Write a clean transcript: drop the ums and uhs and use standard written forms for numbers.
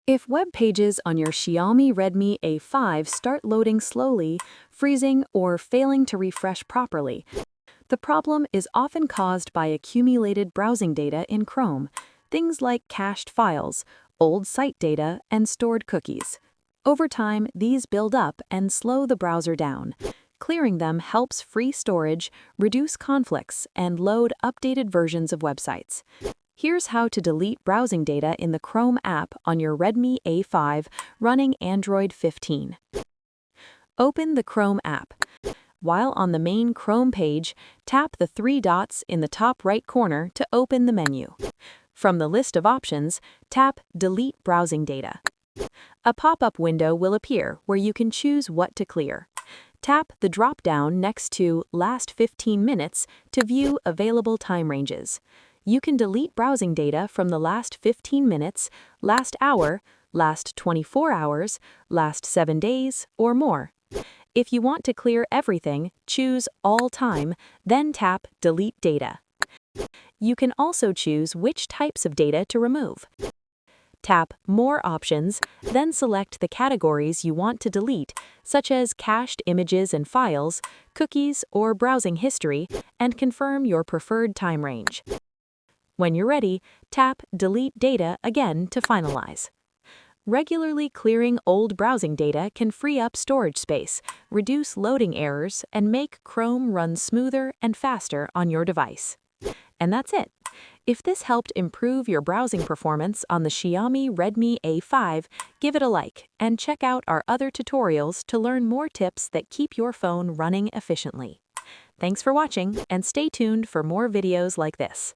If web pages on your Xiaomi Redmi A5 start loading slowly, freezing, or failing to refresh properly, the problem is often caused by accumulated browsing data in Chrome, things like cached files, old site data, and stored cookies. Over time, these build up and slow the browser down. Clearing them helps free storage, reduce conflicts, and load updated versions of websites. Here's how to delete browsing data in the Chrome app on your Redmi A5 running Android 15. Open the Chrome app. While on the main Chrome page, tap the three dots in the top right corner to open the menu. From the list of options, tap Delete Browsing Data. A pop-up window will appear where you can choose what to clear. Tap the drop-down next to Last 15 minutes to view available time ranges. You can delete browsing data from the last 15 minutes, last hour, last 24 hours, last 7 days, or more. If you want to clear everything, choose All Time, then tap Delete Data. You can also choose which types of data to remove. Tap More Options, then select the categories you want to delete, such as cached images and files, cookies, or browsing history, and confirm your preferred time range. When you're ready, tap Delete Data again to finalize. Regularly clearing old browsing data can free up storage space, reduce loading errors, and make Chrome run smoother and faster on your device. And that's it. If this helped improve your browsing performance on the Xiaomi Redmi A5, give it a like and check out our other tutorials to learn more tips that keep your phone running efficiently. Thanks for watching, and stay tuned for more videos like this.